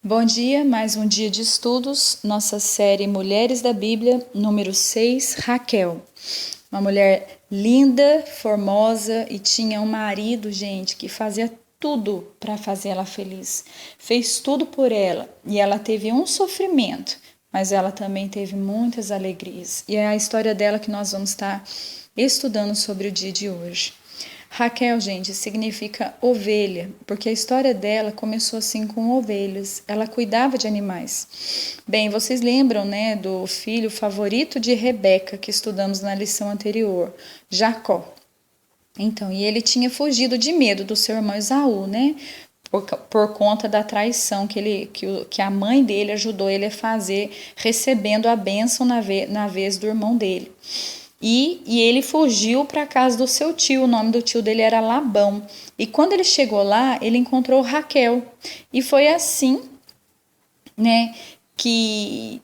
Bom dia, mais um dia de estudos, nossa série Mulheres da Bíblia, número 6, Raquel. Uma mulher linda, formosa e tinha um marido, gente, que fazia tudo para fazer ela feliz. Fez tudo por ela e ela teve um sofrimento, mas ela também teve muitas alegrias. E é a história dela que nós vamos estar estudando sobre o dia de hoje. Raquel, gente, significa ovelha, porque a história dela começou assim com ovelhas. Ela cuidava de animais. Bem, vocês lembram, né, do filho favorito de Rebeca, que estudamos na lição anterior, Jacó. Então, e ele tinha fugido de medo do seu irmão Esaú, né? Por conta da traição que a mãe dele ajudou ele a fazer, recebendo a bênção na vez do irmão dele. E ele fugiu para a casa do seu tio, o nome do tio dele era Labão. E quando ele chegou lá, ele encontrou Raquel. E foi assim, né, que,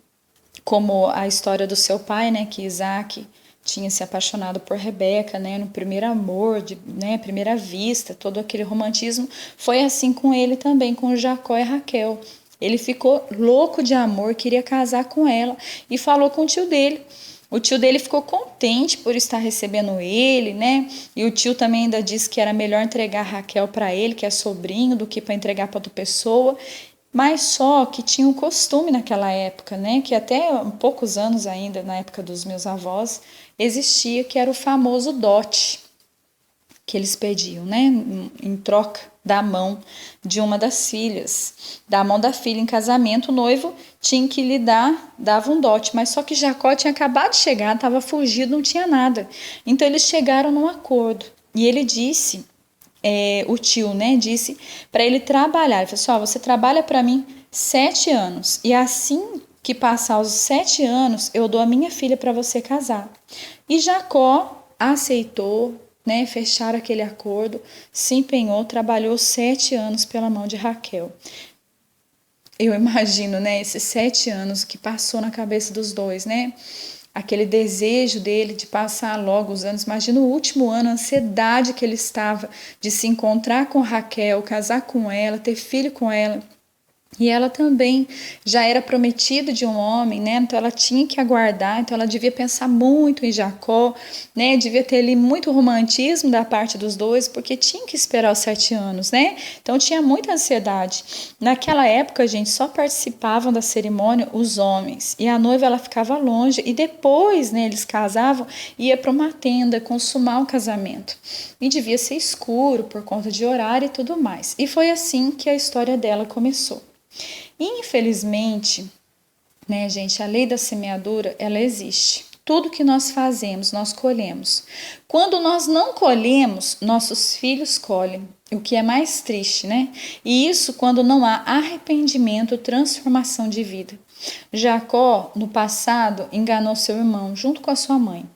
como a história do seu pai, né, que Isaac tinha se apaixonado por Rebeca, né, no primeiro amor, né, primeira vista, todo aquele romantismo, foi assim com ele também, com Jacó e Raquel. Ele ficou louco de amor, queria casar com ela e falou com o tio dele. O tio dele ficou contente por estar recebendo ele, né? E o tio também ainda disse que era melhor entregar Raquel para ele, que é sobrinho, do que para entregar para outra pessoa. Mas só que tinha um costume naquela época, né? Que até poucos anos ainda, na época dos meus avós, existia, que era o famoso dote que eles pediam, né, em troca da mão de uma das filhas, da mão da filha em casamento, o noivo tinha que lhe dava um dote, mas só que Jacó tinha acabado de chegar, estava fugido, não tinha nada. Então eles chegaram num acordo e ele disse, o tio, né, disse para ele trabalhar. Ele falou assim: você trabalha para mim 7 anos e assim que passar os 7 anos eu dou a minha filha para você casar. E Jacó aceitou, né, fechar aquele acordo, se empenhou, trabalhou 7 anos pela mão de Raquel. Eu imagino, né, esses 7 anos que passou na cabeça dos dois, né? Aquele desejo dele de passar logo os anos. Imagina o último ano, a ansiedade que ele estava de se encontrar com Raquel, casar com ela, ter filho com ela. E ela também já era prometida de um homem, né? Então ela tinha que aguardar, então ela devia pensar muito em Jacó, né? Devia ter ali muito romantismo da parte dos dois, porque tinha que esperar os 7 anos, né? Então tinha muita ansiedade. Naquela época, gente, só participavam da cerimônia os homens, e a noiva ela ficava longe, e depois, né, eles casavam, ia para uma tenda consumar o casamento. E devia ser escuro por conta de horário e tudo mais. E foi assim que a história dela começou. Infelizmente, né, gente, a lei da semeadura, ela existe. Tudo que nós fazemos, nós colhemos. Quando nós não colhemos, nossos filhos colhem, o que é mais triste, né? E isso quando não há arrependimento, transformação de vida. Jacó, no passado, enganou seu irmão junto com a sua mãe.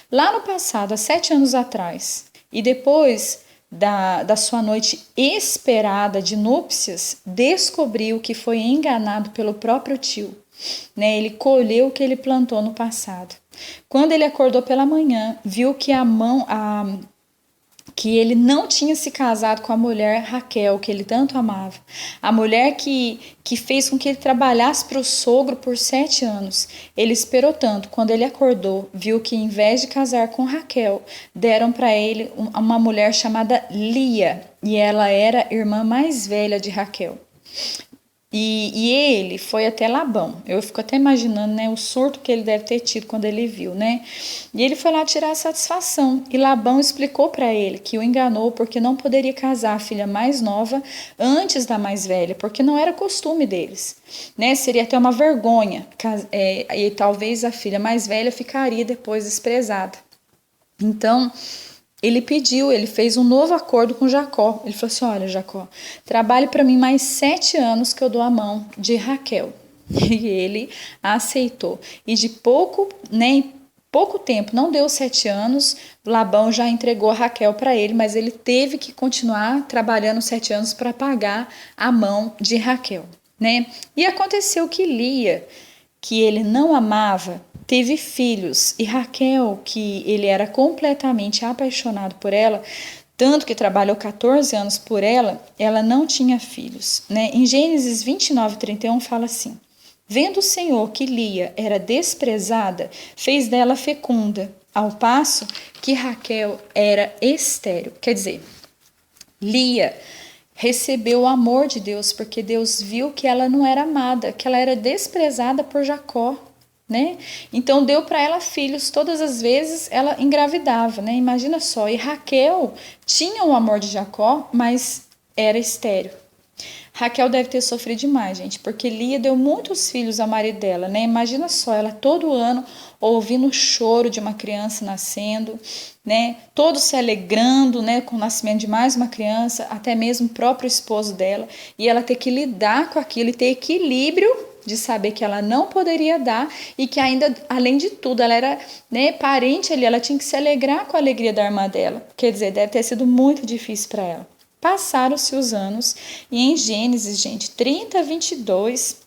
Lá no passado, há 7 anos atrás, e depois da sua noite esperada de núpcias, descobriu que foi enganado pelo próprio tio. Né? Ele colheu o que ele plantou no passado. Quando ele acordou pela manhã, viu que que ele não tinha se casado com a mulher Raquel, que ele tanto amava. A mulher que fez com que ele trabalhasse para o sogro por 7 anos. Ele esperou tanto. Quando ele acordou, viu que em vez de casar com Raquel, deram para ele uma mulher chamada Lia. E ela era a irmã mais velha de Raquel. E ele foi até Labão. Eu fico até imaginando, né, o surto que ele deve ter tido quando ele viu, né? E ele foi lá tirar a satisfação. E Labão explicou para ele que o enganou porque não poderia casar a filha mais nova antes da mais velha, porque não era costume deles, né? Seria até uma vergonha. E talvez a filha mais velha ficaria depois desprezada. Então, ele fez um novo acordo com Jacó. Ele falou assim: olha, Jacó, trabalhe para mim mais 7 anos que eu dou a mão de Raquel. E ele aceitou. E de pouco tempo, não deu 7 anos, Labão já entregou a Raquel para ele, mas ele teve que continuar trabalhando 7 anos para pagar a mão de Raquel, né? E aconteceu que Lia, que ele não amava, teve filhos, e Raquel, que ele era completamente apaixonado por ela, tanto que trabalhou 14 anos por ela, ela não tinha filhos, né? Em Gênesis 29:31 fala assim: vendo o Senhor que Lia era desprezada, fez dela fecunda, ao passo que Raquel era estéril. Quer dizer, Lia recebeu o amor de Deus, porque Deus viu que ela não era amada, que ela era desprezada por Jacó, né? Então deu para ela filhos todas as vezes ela engravidava, né? Imagina só. E Raquel tinha o amor de Jacó, mas era estéril. Raquel deve ter sofrido demais, gente, porque Lia deu muitos filhos ao marido dela, né? Imagina só, ela todo ano ouvindo o choro de uma criança nascendo, né? Todos se alegrando, né, com o nascimento de mais uma criança, até mesmo o próprio esposo dela, e ela ter que lidar com aquilo e ter equilíbrio de saber que ela não poderia dar e que ainda, além de tudo, ela era, né, parente ali, ela tinha que se alegrar com a alegria da irmã dela. Quer dizer, deve ter sido muito difícil para ela. Passaram-se os anos e em Gênesis, gente, 30:22,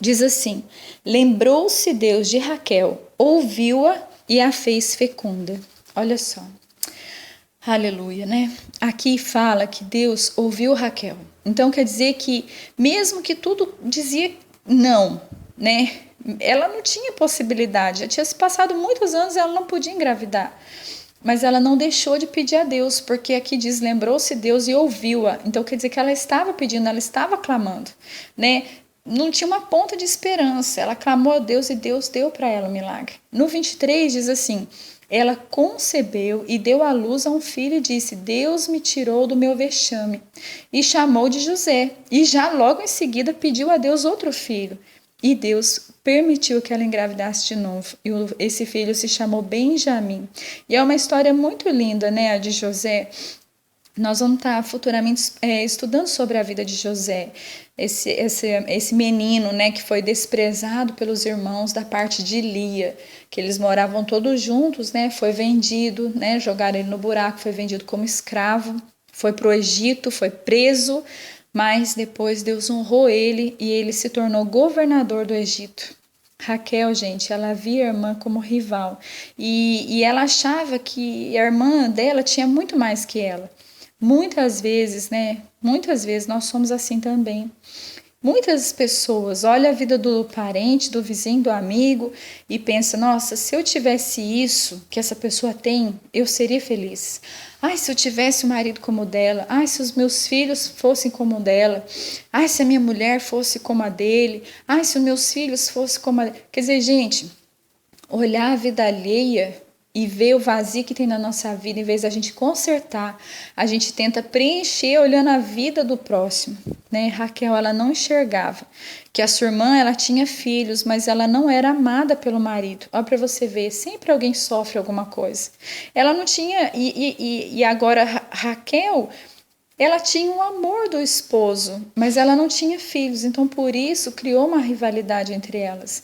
diz assim: lembrou-se Deus de Raquel, ouviu-a e a fez fecunda. Olha só. Aleluia, né? Aqui fala que Deus ouviu Raquel. Então quer dizer que mesmo que tudo dizia não, né? Ela não tinha possibilidade. Já tinha se passado muitos anos e ela não podia engravidar. Mas ela não deixou de pedir a Deus, porque aqui diz, lembrou-se Deus e ouviu-a. Então quer dizer que ela estava pedindo, ela estava clamando, né? Não tinha uma ponta de esperança. Ela clamou a Deus e Deus deu para ela o milagre. No 23 diz assim: ela concebeu e deu à luz a um filho e disse: Deus me tirou do meu vexame. E chamou de José. E já logo em seguida pediu a Deus outro filho. E Deus permitiu que ela engravidasse de novo. E esse filho se chamou Benjamim. E é uma história muito linda, né, a de José. Nós vamos estar futuramente estudando sobre a vida de José, esse menino, né, que foi desprezado pelos irmãos da parte de Lia, que eles moravam todos juntos, né, foi vendido, né, jogaram ele no buraco, foi vendido como escravo, foi para o Egito, foi preso, mas depois Deus honrou ele e ele se tornou governador do Egito. Raquel, gente, ela via a irmã como rival e ela achava que a irmã dela tinha muito mais que ela. Muitas vezes, né? Muitas vezes nós somos assim também. Muitas pessoas olham a vida do parente, do vizinho, do amigo e pensam: nossa, se eu tivesse isso que essa pessoa tem, eu seria feliz. Ai, se eu tivesse um marido como o dela. Ai, se os meus filhos fossem como o dela. Ai, se a minha mulher fosse como a dele. Ai, se os meus filhos fossem como a... Quer dizer, gente, olhar a vida alheia e ver o vazio que tem na nossa vida, em vez da gente consertar, a gente tenta preencher olhando a vida do próximo, né? Raquel, ela não enxergava que a sua irmã, ela tinha filhos, mas ela não era amada pelo marido. Olha para você ver, sempre alguém sofre alguma coisa. Ela não tinha, e agora Raquel, ela tinha o amor do esposo, mas ela não tinha filhos, então por isso criou uma rivalidade entre elas.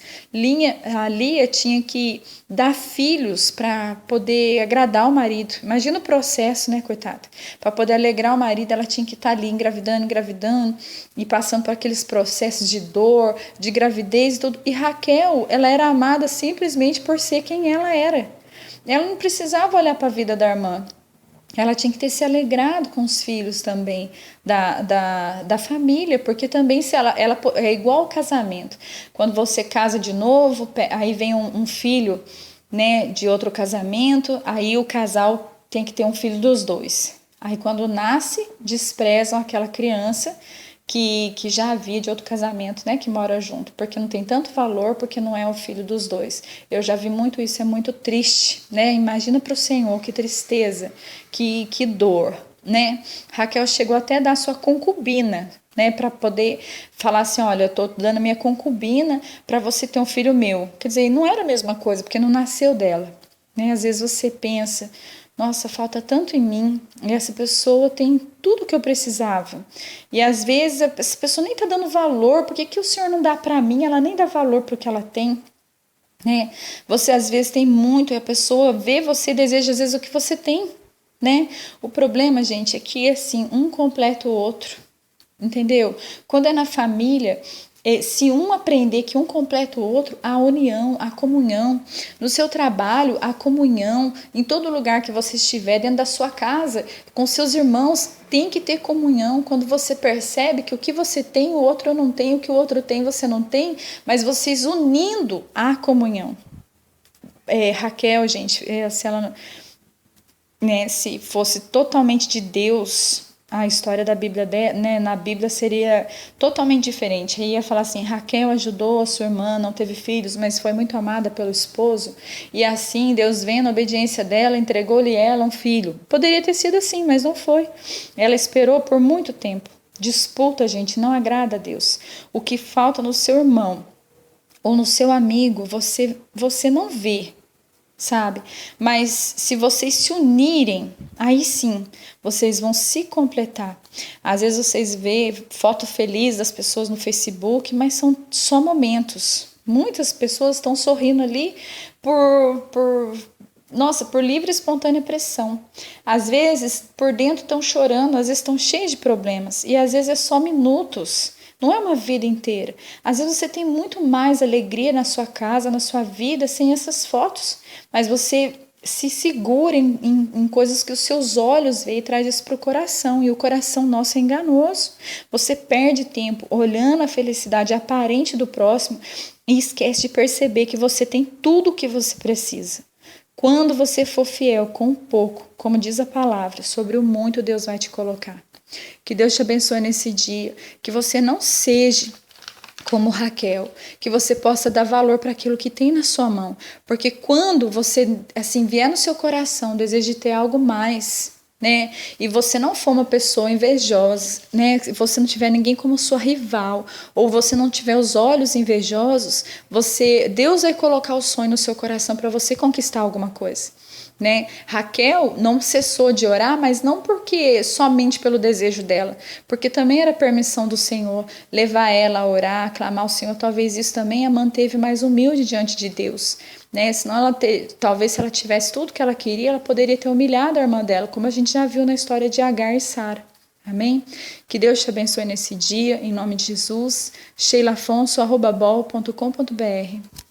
A Lia tinha que dar filhos para poder agradar o marido. Imagina o processo, né, coitada? Para poder alegrar o marido, ela tinha que estar ali engravidando e passando por aqueles processos de dor, de gravidez e tudo. E Raquel, ela era amada simplesmente por ser quem ela era. Ela não precisava olhar para a vida da irmã. Ela tinha que ter se alegrado com os filhos também da família, porque também se ela é igual ao casamento. Quando você casa de novo, aí vem um filho, né, de outro casamento, aí o casal tem que ter um filho dos dois. Aí quando nasce, desprezam aquela criança que já havia de outro casamento, né, que mora junto, porque não tem tanto valor, porque não é o filho dos dois. Eu já vi muito isso, é muito triste, né? Imagina para o Senhor, que tristeza, que dor, né? Raquel chegou até a dar sua concubina, né, para poder falar assim: olha, eu tô dando a minha concubina para você ter um filho meu. Quer dizer, não era a mesma coisa, porque não nasceu dela, né? Às vezes você pensa: nossa, falta tanto em mim, e essa pessoa tem tudo que eu precisava. E às vezes essa pessoa nem está dando valor, por que o Senhor não dá para mim? Ela nem dá valor para o que ela tem, né? Você às vezes tem muito, e a pessoa vê você e deseja às vezes o que você tem, né? O problema, gente, é que assim, um completa o outro, entendeu? Quando é na família, Se um aprender que um completa o outro, a união, a comunhão. No seu trabalho, a comunhão. Em todo lugar que você estiver, dentro da sua casa, com seus irmãos, tem que ter comunhão. Quando você percebe que o que você tem, o outro não tem, o que o outro tem, você não tem, mas vocês unindo a comunhão. Raquel, gente, se ela, né, se fosse totalmente de Deus, a história da Bíblia, né, na Bíblia seria totalmente diferente. Aí ia falar assim: Raquel ajudou a sua irmã, não teve filhos, mas foi muito amada pelo esposo, e assim Deus, vendo a obediência dela, entregou-lhe ela um filho. Poderia ter sido assim, mas não foi. Ela esperou por muito tempo. Disputa, gente, não agrada a Deus. O que falta no seu irmão ou no seu amigo, você não vê, sabe? Mas se vocês se unirem, aí sim, vocês vão se completar. Às vezes vocês vê foto feliz das pessoas no Facebook, mas são só momentos. Muitas pessoas estão sorrindo ali por livre e espontânea pressão. Às vezes, por dentro estão chorando, às vezes estão cheios de problemas, e às vezes é só minutos. Não é uma vida inteira. Às vezes você tem muito mais alegria na sua casa, na sua vida, sem essas fotos. Mas você se segura em coisas que os seus olhos veem e traz isso para o coração. E o coração nosso é enganoso. Você perde tempo olhando a felicidade aparente do próximo e esquece de perceber que você tem tudo o que você precisa. Quando você for fiel com um pouco, como diz a palavra, sobre o muito Deus vai te colocar. Que Deus te abençoe nesse dia, que você não seja como Raquel, que você possa dar valor para aquilo que tem na sua mão, porque quando você assim vier no seu coração o desejo de ter algo mais, né, e você não for uma pessoa invejosa, né, se você não tiver ninguém como sua rival, ou você não tiver os olhos invejosos, Deus vai colocar o sonho no seu coração para você conquistar alguma coisa. Né? Raquel não cessou de orar, mas não porque somente pelo desejo dela, porque também era permissão do Senhor levar ela a orar, a clamar ao Senhor. Talvez isso também a manteve mais humilde diante de Deus, né? Senão talvez se ela tivesse tudo que ela queria, ela poderia ter humilhado a irmã dela, como a gente já viu na história de Agar e Sara. Amém? Que Deus te abençoe nesse dia, em nome de Jesus. sheilafonso@bol.com.br